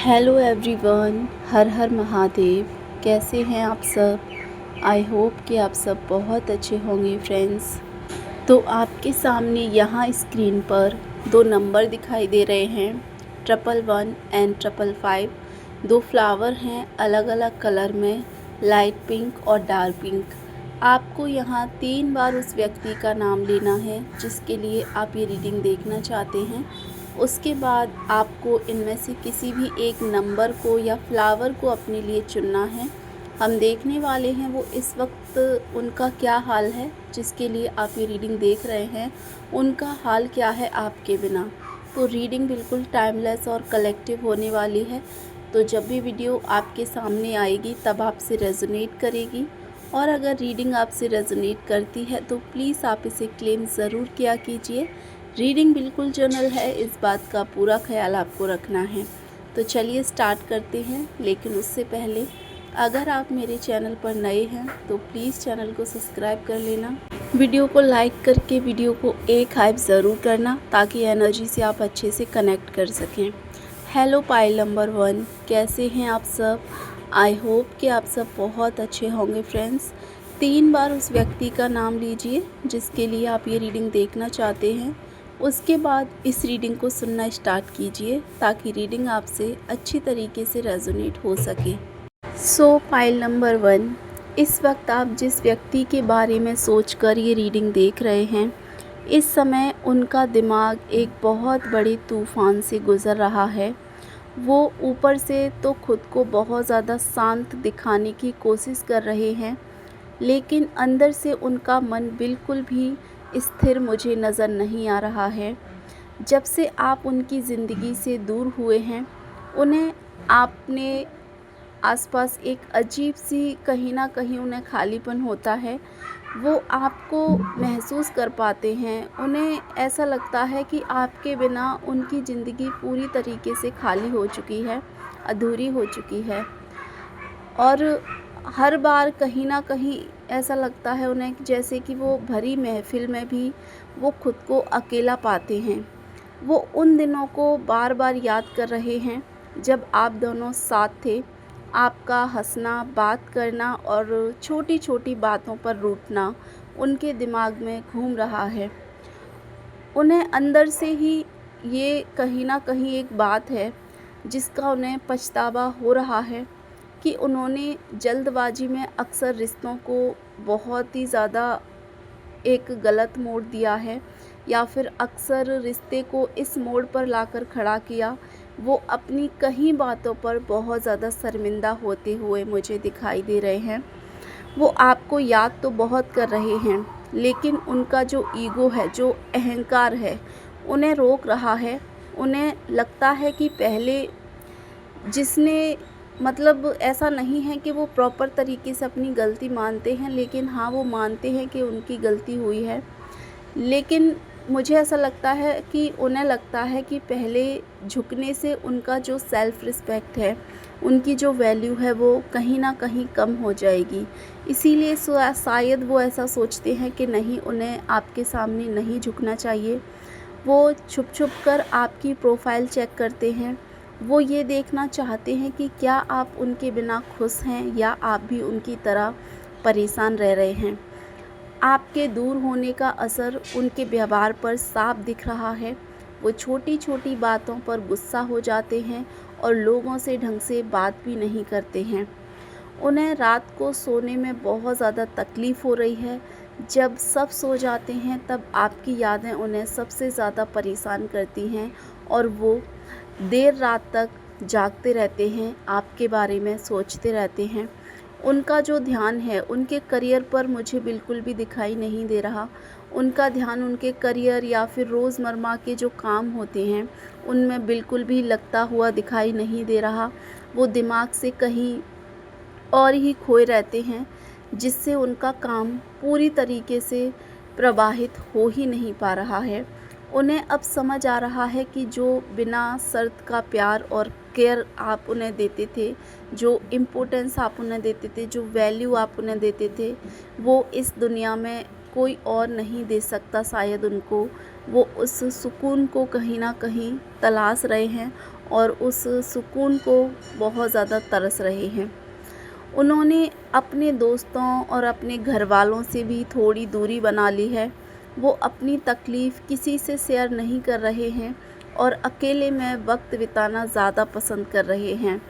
Hello everyone, हर हर महादेव। कैसे हैं आप सब? आई होप कि आप सब बहुत अच्छे होंगे फ्रेंड्स। तो आपके सामने यहाँ स्क्रीन पर दो नंबर दिखाई दे रहे हैं, 111 एंड 555। दो फ्लावर हैं अलग अलग कलर में, लाइट पिंक और डार्क पिंक। आपको यहाँ 3 बार उस व्यक्ति का नाम लेना है जिसके लिए आप ये रीडिंग देखना चाहते हैं। उसके बाद आपको इनमें से किसी भी एक नंबर को या फ्लावर को अपने लिए चुनना है। हम देखने वाले हैं वो इस वक्त उनका क्या हाल है, जिसके लिए आप ये रीडिंग देख रहे हैं उनका हाल क्या है आपके बिना। तो रीडिंग बिल्कुल टाइमलेस और कलेक्टिव होने वाली है। तो जब भी वीडियो आपके सामने आएगी तब आपसे रेजोनेट करेगी, और अगर रीडिंग आपसे रेजोनेट करती है तो प्लीज़ आप इसे क्लेम ज़रूर किया कीजिए। रीडिंग बिल्कुल जनरल है, इस बात का पूरा ख्याल आपको रखना है। तो चलिए स्टार्ट करते हैं, लेकिन उससे पहले अगर आप मेरे चैनल पर नए हैं तो प्लीज़ चैनल को सब्सक्राइब कर लेना। वीडियो को लाइक करके वीडियो को एक हाइप ज़रूर करना ताकि एनर्जी से आप अच्छे से कनेक्ट कर सकें। हेलो पाइल नंबर 1, कैसे हैं आप सब? आई होप कि आप सब बहुत अच्छे होंगे फ्रेंड्स। 3 बार उस व्यक्ति का नाम लीजिए जिसके लिए आप ये रीडिंग देखना चाहते हैं। उसके बाद इस रीडिंग को सुनना स्टार्ट कीजिए ताकि रीडिंग आपसे अच्छी तरीके से रेजोनेट हो सके। सो पाइल नंबर 1, इस वक्त आप जिस व्यक्ति के बारे में सोचकर ये रीडिंग देख रहे हैं, इस समय उनका दिमाग एक बहुत बड़े तूफ़ान से गुज़र रहा है। वो ऊपर से तो खुद को बहुत ज़्यादा शांत दिखाने की कोशिश कर रहे हैं, लेकिन अंदर से उनका मन बिल्कुल भी स्थिर मुझे नज़र नहीं आ रहा है। जब से आप उनकी ज़िंदगी से दूर हुए हैं, उन्हें आपने आसपास एक अजीब सी कहीं ना कहीं उन्हें खालीपन होता है। वो आपको महसूस कर पाते हैं। उन्हें ऐसा लगता है कि आपके बिना उनकी ज़िंदगी पूरी तरीके से खाली हो चुकी है, अधूरी हो चुकी है। और हर बार कहीं ना कहीं ऐसा लगता है उन्हें जैसे कि वो भरी महफिल में भी वो खुद को अकेला पाते हैं। वो उन दिनों को बार बार याद कर रहे हैं जब आप दोनों साथ थे। आपका हंसना, बात करना और छोटी छोटी बातों पर रूठना उनके दिमाग में घूम रहा है। उन्हें अंदर से ही ये कहीं ना कहीं एक बात है जिसका उन्हें पछतावा हो रहा है कि उन्होंने जल्दबाजी में अक्सर रिश्तों को बहुत ही ज़्यादा एक गलत मोड़ दिया है, या फिर अक्सर रिश्ते को इस मोड़ पर लाकर खड़ा किया। वो अपनी कहीं बातों पर बहुत ज़्यादा शर्मिंदा होते हुए मुझे दिखाई दे रहे हैं। वो आपको याद तो बहुत कर रहे हैं, लेकिन उनका जो ईगो है, जो अहंकार है, उन्हें रोक रहा है। उन्हें लगता है कि पहले जिसने मतलब ऐसा नहीं है कि वो प्रॉपर तरीके से अपनी गलती मानते हैं, लेकिन हाँ, वो मानते हैं कि उनकी गलती हुई है। लेकिन मुझे ऐसा लगता है कि उन्हें लगता है कि पहले झुकने से उनका जो सेल्फ़ रिस्पेक्ट है, उनकी जो वैल्यू है, वो कहीं ना कहीं कम हो जाएगी। इसीलिए शायद वो ऐसा सोचते हैं कि नहीं, उन्हें आपके सामने नहीं झुकना चाहिए। वो छुप छुप कर आपकी प्रोफाइल चेक करते हैं। वो ये देखना चाहते हैं कि क्या आप उनके बिना खुश हैं या आप भी उनकी तरह परेशान रह रहे हैं। आपके दूर होने का असर उनके व्यवहार पर साफ दिख रहा है। वो छोटी छोटी बातों पर गुस्सा हो जाते हैं और लोगों से ढंग से बात भी नहीं करते हैं। उन्हें रात को सोने में बहुत ज़्यादा तकलीफ़ हो रही है। जब सब सो जाते हैं तब आपकी यादें उन्हें सबसे ज़्यादा परेशान करती हैं, और वो देर रात तक जागते रहते हैं, आपके बारे में सोचते रहते हैं। उनका जो ध्यान है उनके करियर पर मुझे बिल्कुल भी दिखाई नहीं दे रहा। उनका ध्यान उनके करियर या फिर रोज़मर्रा के जो काम होते हैं उनमें बिल्कुल भी लगता हुआ दिखाई नहीं दे रहा। वो दिमाग से कहीं और ही खोए रहते हैं, जिससे उनका काम पूरी तरीके से प्रवाहित हो ही नहीं पा रहा है। उन्हें अब समझ आ रहा है कि जो बिना शर्त का प्यार और केयर आप उन्हें देते थे, जो इम्पोर्टेंस आप उन्हें देते थे, जो वैल्यू आप उन्हें देते थे, वो इस दुनिया में कोई और नहीं दे सकता शायद उनको। वो उस सुकून को कहीं ना कहीं तलाश रहे हैं, और उस सुकून को बहुत ज़्यादा तरस रहे हैं। उन्होंने अपने दोस्तों और अपने घर वालों से भी थोड़ी दूरी बना ली है। वो अपनी तकलीफ़ किसी से शेयर नहीं कर रहे हैं और अकेले में वक्त बिताना ज़्यादा पसंद कर रहे हैं।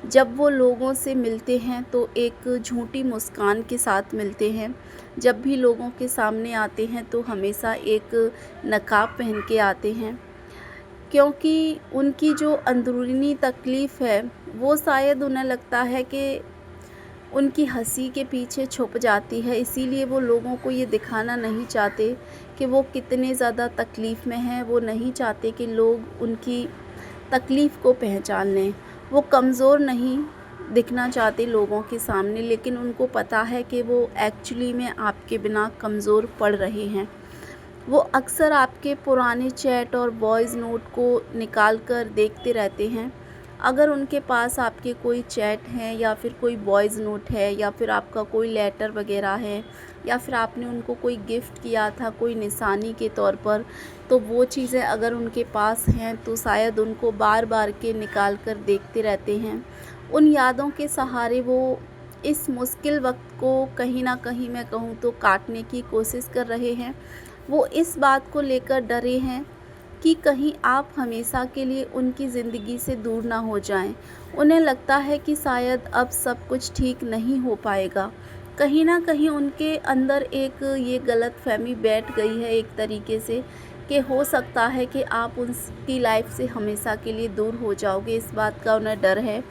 जब वो लोगों से मिलते हैं तो एक झूठी मुस्कान के साथ मिलते हैं। जब भी लोगों के सामने आते हैं तो हमेशा एक नकाब पहन के आते हैं, क्योंकि उनकी जो अंदरूनी तकलीफ़ है वो शायद उन्हें लगता है कि उनकी हंसी के पीछे छुप जाती है। इसीलिए वो लोगों को ये दिखाना नहीं चाहते कि वो कितने ज़्यादा तकलीफ़ में हैं। वो नहीं चाहते कि लोग उनकी तकलीफ़ को पहचान लें। वो कमज़ोर नहीं दिखना चाहते लोगों के सामने, लेकिन उनको पता है कि वो एक्चुअली में आपके बिना कमज़ोर पड़ रहे हैं। वो अक्सर आपके पुराने चैट और वॉइस नोट को निकाल कर देखते रहते हैं। अगर उनके पास आपके कोई चैट हैं या फिर कोई वॉइस नोट है या फिर आपका कोई लेटर वगैरह है या फिर आपने उनको कोई गिफ्ट किया था कोई निशानी के तौर पर, तो वो चीज़ें अगर उनके पास हैं तो शायद उनको बार बार के निकाल कर देखते रहते हैं। उन यादों के सहारे वो इस मुश्किल वक्त को कहीं ना कहीं मैं कहूँ तो काटने की कोशिश कर रहे हैं। वो इस बात को लेकर डरे हैं कि कहीं आप हमेशा के लिए उनकी ज़िंदगी से दूर ना हो जाएं। उन्हें लगता है कि शायद अब सब कुछ ठीक नहीं हो पाएगा। कहीं ना कहीं उनके अंदर एक ये गलतफ़हमी बैठ गई है एक तरीके से कि हो सकता है कि आप उनकी लाइफ से हमेशा के लिए दूर हो जाओगे। इस बात का उन्हें डर है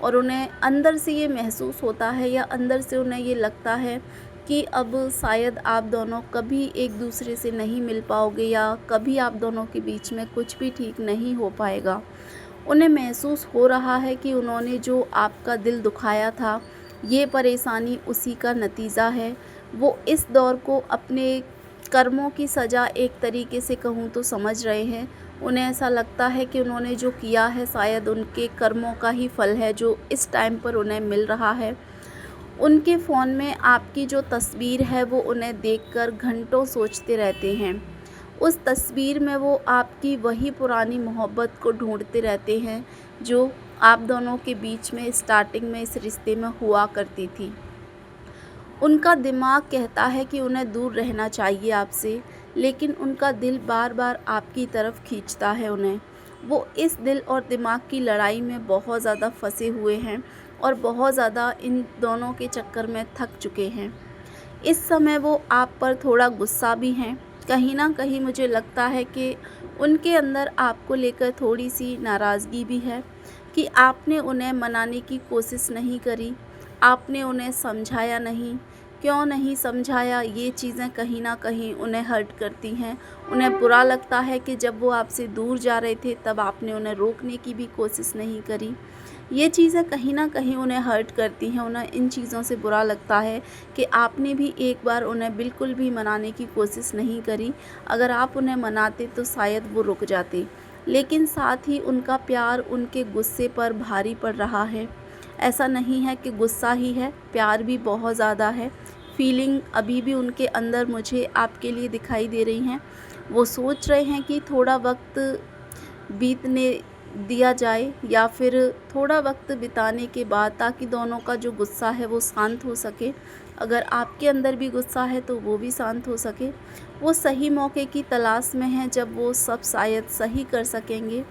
और उन्हें अंदर से ये महसूस होता है या अंदर से उन्हें ये लगता है कि अब शायद आप दोनों कभी एक दूसरे से नहीं मिल पाओगे या कभी आप दोनों के बीच में कुछ भी ठीक नहीं हो पाएगा। उन्हें महसूस हो रहा है कि उन्होंने जो आपका दिल दुखाया था, ये परेशानी उसी का नतीजा है। वो इस दौर को अपने कर्मों की सज़ा एक तरीके से कहूँ तो समझ रहे हैं। उन्हें ऐसा लगता है कि उन्होंने जो किया है शायद उनके कर्मों का ही फल है जो इस टाइम पर उन्हें मिल रहा है। उनके फ़ोन में आपकी जो तस्वीर है वो उन्हें देखकर घंटों सोचते रहते हैं। उस तस्वीर में वो आपकी वही पुरानी मोहब्बत को ढूंढते रहते हैं जो आप दोनों के बीच में स्टार्टिंग में इस रिश्ते में हुआ करती थी। उनका दिमाग कहता है कि उन्हें दूर रहना चाहिए आपसे, लेकिन उनका दिल बार बार आपकी तरफ खींचता है उन्हें। वो इस दिल और दिमाग की लड़ाई में बहुत ज़्यादा फंसे हुए हैं और बहुत ज़्यादा इन दोनों के चक्कर में थक चुके हैं। इस समय वो आप पर थोड़ा गुस्सा भी हैं। कहीं ना कहीं मुझे लगता है कि उनके अंदर आपको लेकर थोड़ी सी नाराज़गी भी है कि आपने उन्हें मनाने की कोशिश नहीं करी, आपने उन्हें समझाया नहीं। क्यों नहीं समझाया, ये चीज़ें कहीं ना कहीं उन्हें हर्ट करती हैं। उन्हें बुरा लगता है कि जब वो आपसे दूर जा रहे थे तब आपने उन्हें रोकने की भी कोशिश नहीं करी। ये चीज़ें कहीं ना कहीं उन्हें हर्ट करती हैं। उन्हें इन चीज़ों से बुरा लगता है कि आपने भी एक बार उन्हें बिल्कुल भी मनाने की कोशिश नहीं करी। अगर आप उन्हें मनाते तो शायद वो रुक जाते, लेकिन साथ ही उनका प्यार उनके गुस्से पर भारी पड़ रहा है। ऐसा नहीं है कि गुस्सा ही है, प्यार भी बहुत ज़्यादा है। फीलिंग अभी भी उनके अंदर मुझे आपके लिए दिखाई दे रही हैं। वो सोच रहे हैं कि थोड़ा वक्त बीतने दिया जाए या फिर थोड़ा वक्त बिताने के बाद, ताकि दोनों का जो गुस्सा है वो शांत हो सके। अगर आपके अंदर भी गुस्सा है तो वो भी शांत हो सके। वो सही मौके की तलाश में हैं जब वो सब शायद सही कर सकेंगे।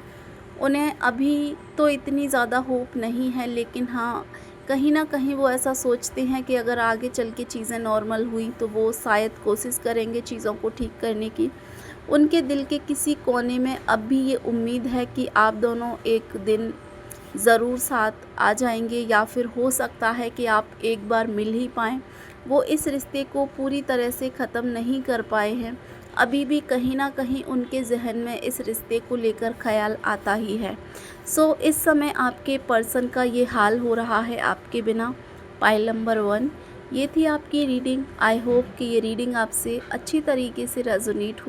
उन्हें अभी तो इतनी ज़्यादा होप नहीं है, लेकिन हाँ, कहीं ना कहीं वो ऐसा सोचते हैं कि अगर आगे चल के चीज़ें नॉर्मल हुई तो वो शायद कोशिश करेंगे चीज़ों को ठीक करने की। उनके दिल के किसी कोने में अब भी ये उम्मीद है कि आप दोनों एक दिन ज़रूर साथ आ जाएंगे या फिर हो सकता है कि आप एक बार मिल ही पाएँ। वो इस रिश्ते को पूरी तरह से ख़त्म नहीं कर पाए हैं। अभी भी कहीं ना कहीं उनके जहन में इस रिश्ते को लेकर ख्याल आता ही है। इस समय आपके पर्सन का ये हाल हो रहा है आपके बिना। पाइल नंबर 1, ये थी आपकी रीडिंग। आई होप कि ये रीडिंग आपसे अच्छी तरीके से रेजोनेट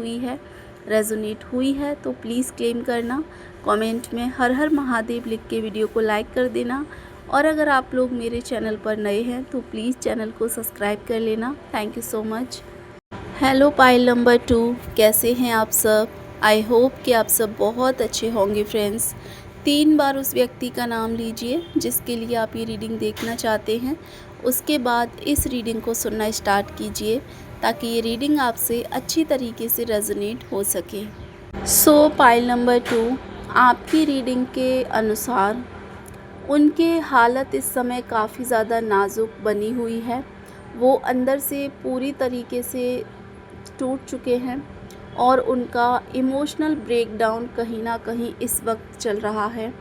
हुई है तो प्लीज़ क्लेम करना। कमेंट में हर हर महादेव लिख के वीडियो को लाइक कर देना। और अगर आप लोग मेरे चैनल पर नए हैं तो प्लीज़ चैनल को सब्सक्राइब कर लेना। Thank you so much. Hello pile number 2, कैसे हैं आप सब? आई होप कि आप सब बहुत अच्छे होंगे फ्रेंड्स। 3 बार उस व्यक्ति का नाम लीजिए जिसके लिए आप ये रीडिंग देखना चाहते हैं। उसके बाद इस रीडिंग को सुनना स्टार्ट कीजिए ताकि ये रीडिंग आपसे अच्छी तरीके से रेजोनेट हो सके। सो पाइल नंबर 2, आपकी रीडिंग के अनुसार उनके हालत इस समय काफ़ी ज़्यादा नाजुक बनी हुई है। वो अंदर से पूरी तरीके से टूट चुके हैं और उनका इमोशनल ब्रेकडाउन कहीं ना कहीं इस वक्त चल रहा है।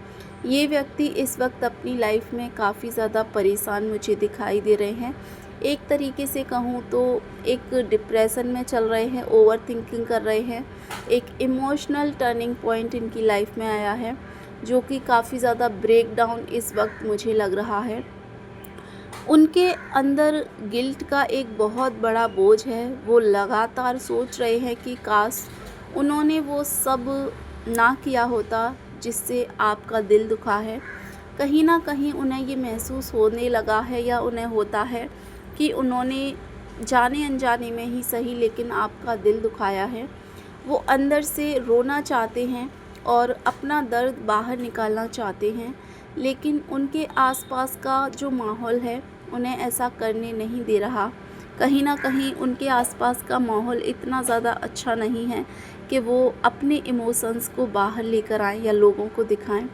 ये व्यक्ति इस वक्त अपनी लाइफ में काफ़ी ज़्यादा परेशान मुझे दिखाई दे रहे हैं। एक तरीके से कहूँ तो एक डिप्रेशन में चल रहे हैं, ओवर थिंकिंग कर रहे हैं। एक इमोशनल टर्निंग पॉइंट इनकी लाइफ में आया है जो कि काफ़ी ज़्यादा ब्रेकडाउन इस वक्त मुझे लग रहा है। उनके अंदर गिल्ट का एक बहुत बड़ा बोझ है। वो लगातार सोच रहे हैं कि काश उन्होंने वो सब ना किया होता जिससे आपका दिल दुखा है। कहीं ना कहीं उन्हें ये महसूस होने लगा है या उन्हें होता है कि उन्होंने जाने अनजाने में ही सही लेकिन आपका दिल दुखाया है। वो अंदर से रोना चाहते हैं और अपना दर्द बाहर निकालना चाहते हैं, लेकिन उनके आसपास का जो माहौल है उन्हें ऐसा करने नहीं दे रहा। कहीं ना कहीं उनके आसपास का माहौल इतना ज़्यादा अच्छा नहीं है कि वो अपने इमोशंस को बाहर लेकर आएँ या लोगों को दिखाएं।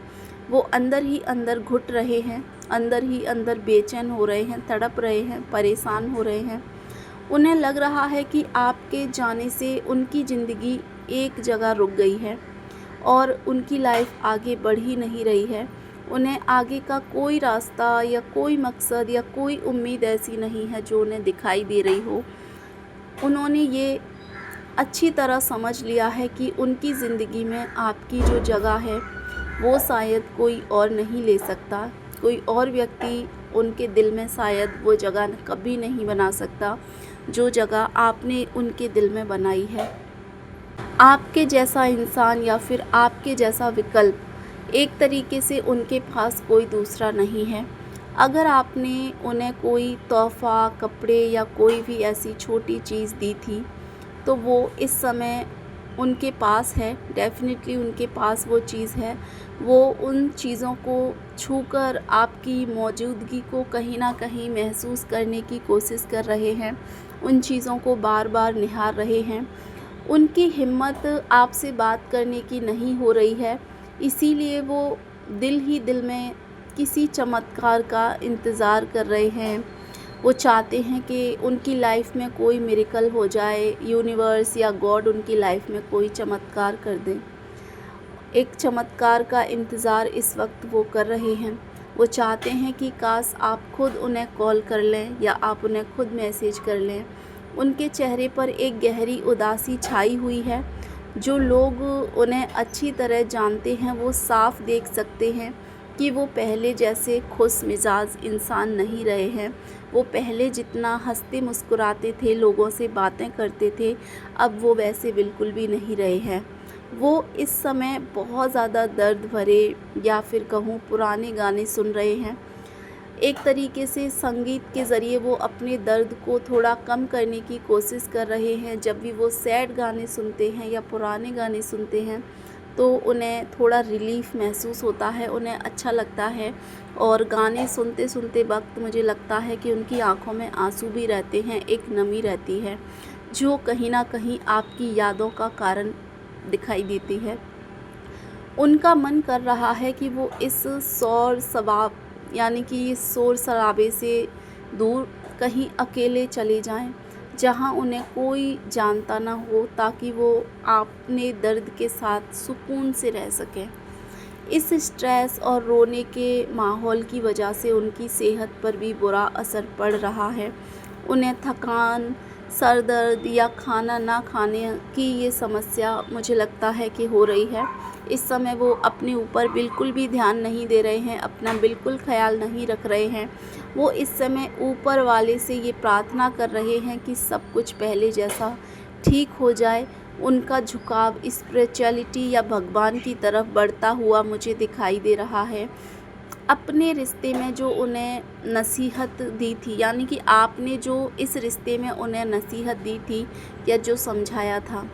वो अंदर ही अंदर घुट रहे हैं, अंदर ही अंदर बेचैन हो रहे हैं, तड़प रहे हैं, परेशान हो रहे हैं। उन्हें लग रहा है कि आपके जाने से उनकी ज़िंदगी एक जगह रुक गई है और उनकी लाइफ आगे बढ़ ही नहीं रही है। उन्हें आगे का कोई रास्ता या कोई मकसद या कोई उम्मीद ऐसी नहीं है जो उन्हें दिखाई दे रही हो। उन्होंने ये अच्छी तरह समझ लिया है कि उनकी ज़िंदगी में आपकी जो जगह है वो शायद कोई और नहीं ले सकता। कोई और व्यक्ति उनके दिल में शायद वो जगह कभी नहीं बना सकता जो जगह आपने उनके दिल में बनाई है। आपके जैसा इंसान या फिर आपके जैसा विकल्प एक तरीके से उनके पास कोई दूसरा नहीं है। अगर आपने उन्हें कोई तोहफ़ा, कपड़े या कोई भी ऐसी छोटी चीज़ दी थी तो वो इस समय उनके पास है, डेफ़िनेटली उनके पास वो चीज़ है। वो उन चीज़ों को छूकर आपकी मौजूदगी को कहीं ना कहीं महसूस करने की कोशिश कर रहे हैं, उन चीज़ों को बार बार निहार रहे हैं। उनकी हिम्मत आपसे बात करने की नहीं हो रही है, इसीलिए वो दिल ही दिल में किसी चमत्कार का इंतज़ार कर रहे हैं। वो चाहते हैं कि उनकी लाइफ में कोई मिरेकल हो जाए, यूनिवर्स या गॉड उनकी लाइफ में कोई चमत्कार कर दे। एक चमत्कार का इंतज़ार इस वक्त वो कर रहे हैं। वो चाहते हैं कि काश आप खुद उन्हें कॉल कर लें या आप उन्हें खुद मैसेज कर लें। उनके चेहरे पर एक गहरी उदासी छाई हुई है। जो लोग उन्हें अच्छी तरह जानते हैं वो साफ देख सकते हैं कि वो पहले जैसे खुश मिजाज इंसान नहीं रहे हैं। वो पहले जितना हंसते मुस्कुराते थे, लोगों से बातें करते थे, अब वो वैसे बिल्कुल भी नहीं रहे हैं। वो इस समय बहुत ज़्यादा दर्द भरे या फिर कहूँ पुराने गाने सुन रहे हैं। एक तरीके से संगीत के ज़रिए वो अपने दर्द को थोड़ा कम करने की कोशिश कर रहे हैं। जब भी वो सैड गाने सुनते हैं या पुराने गाने सुनते हैं तो उन्हें थोड़ा रिलीफ़ महसूस होता है, उन्हें अच्छा लगता है। और गाने सुनते सुनते वक्त मुझे लगता है कि उनकी आँखों में आंसू भी रहते हैं, एक नमी रहती है जो कहीं ना कहीं आपकी यादों का कारण दिखाई देती है। उनका मन कर रहा है कि वो इस शोर शराब यानी कि इस शोर शराबे से दूर कहीं अकेले चले जाएं, जहां उन्हें कोई जानता ना हो, ताकि वो अपने दर्द के साथ सुकून से रह सकें। इस स्ट्रेस और रोने के माहौल की वजह से उनकी सेहत पर भी बुरा असर पड़ रहा है। उन्हें थकान, सर दर्द या खाना ना खाने की ये समस्या मुझे लगता है कि हो रही है। इस समय वो अपने ऊपर बिल्कुल भी ध्यान नहीं दे रहे हैं, अपना बिल्कुल ख्याल नहीं रख रहे हैं। वो इस समय ऊपर वाले से ये प्रार्थना कर रहे हैं कि सब कुछ पहले जैसा ठीक हो जाए। उनका झुकाव स्पिरिचुअलिटी या भगवान की तरफ बढ़ता हुआ मुझे दिखाई दे रहा है। अपने रिश्ते में जो उन्हें नसीहत दी थी, यानी कि आपने जो इस रिश्ते में उन्हें नसीहत दी थी या जो समझाया था,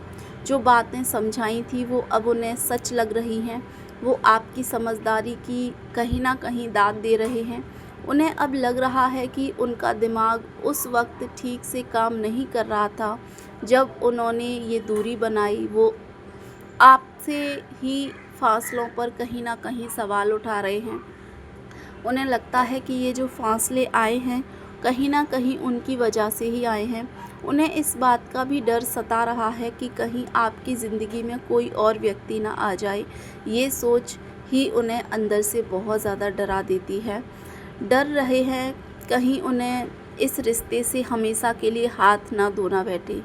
जो बातें समझाई थी वो अब उन्हें सच लग रही हैं। वो आपकी समझदारी की कहीं न कहीं दाद दे रहे हैं। उन्हें अब लग रहा है कि उनका दिमाग उस वक़्त ठीक से काम नहीं कर रहा था, जब उन्होंने ये दूरी बनाई। वो आपसे ही फ़ासलों पर कहीं न कहीं सवाल उठा रहे हैं। उन्हें लगता है कि ये जो फ़ासले आए हैं, कहीं न कहीं उनकी वजह से ही आए हैं। उन्हें इस बात का भी डर सता रहा है कि कहीं आपकी ज़िंदगी में कोई और व्यक्ति ना आ जाए। ये सोच ही उन्हें अंदर से बहुत ज़्यादा डरा देती है। डर रहे हैं कहीं उन्हें इस रिश्ते से हमेशा के लिए हाथ ना धोना बैठे।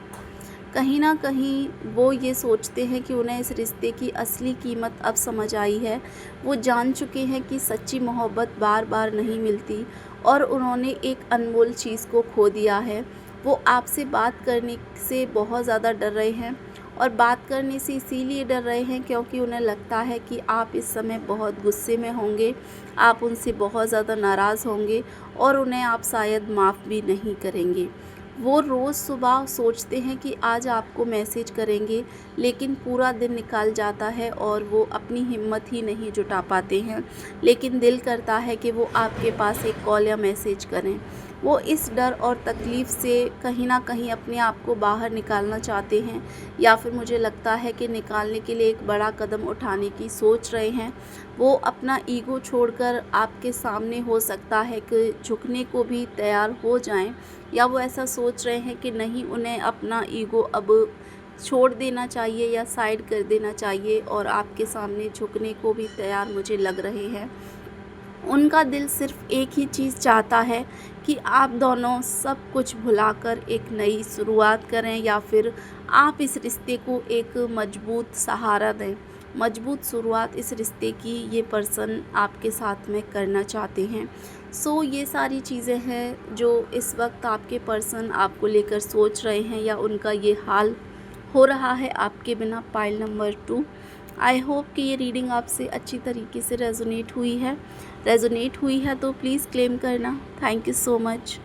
कहीं न कहीं वो ये सोचते हैं कि उन्हें इस रिश्ते की असली कीमत अब समझ आई है। वो जान चुके हैं कि सच्ची मोहब्बत बार-बार नहीं मिलती और उन्होंने एक अनमोल चीज़ को खो दिया है। वो आपसे बात करने से बहुत ज़्यादा डर रहे हैं और बात करने से इसीलिए डर रहे हैं क्योंकि उन्हें लगता है कि आप इस समय बहुत गुस्से में होंगे, आप उनसे बहुत ज़्यादा नाराज़ होंगे और उन्हें आप शायद माफ़ भी नहीं करेंगे। वो रोज़ सुबह सोचते हैं कि आज आपको मैसेज करेंगे, लेकिन पूरा दिन निकल जाता है और वो अपनी हिम्मत ही नहीं जुटा पाते हैं। लेकिन दिल करता है कि वो आपके पास एक कॉल या मैसेज करें। वो इस डर और तकलीफ़ से कहीं न कहीं अपने आप को बाहर निकालना चाहते हैं, या फिर मुझे लगता है कि निकालने के लिए एक बड़ा कदम उठाने की सोच रहे हैं। वो अपना ईगो छोड़कर आपके सामने हो सकता है कि झुकने को भी तैयार हो जाएँ, या वो ऐसा सोच रहे हैं कि नहीं, उन्हें अपना ईगो अब छोड़ देना चाहिए या साइड कर देना चाहिए और आपके सामने झुकने को भी तैयार मुझे लग रहे हैं। उनका दिल सिर्फ़ एक ही चीज़ चाहता है कि आप दोनों सब कुछ भुलाकर एक नई शुरुआत करें, या फिर आप इस रिश्ते को एक मजबूत सहारा दें। मजबूत शुरुआत इस रिश्ते की ये पर्सन आपके साथ में करना चाहते हैं। ये सारी चीज़ें हैं जो इस वक्त आपके पर्सन आपको लेकर सोच रहे हैं, या उनका ये हाल हो रहा है आपके बिना। Pile number 2। आई होप कि ये रीडिंग आपसे अच्छी तरीके से रेजोनेट हुई है तो प्लीज़ क्लेम करना। Thank you so much.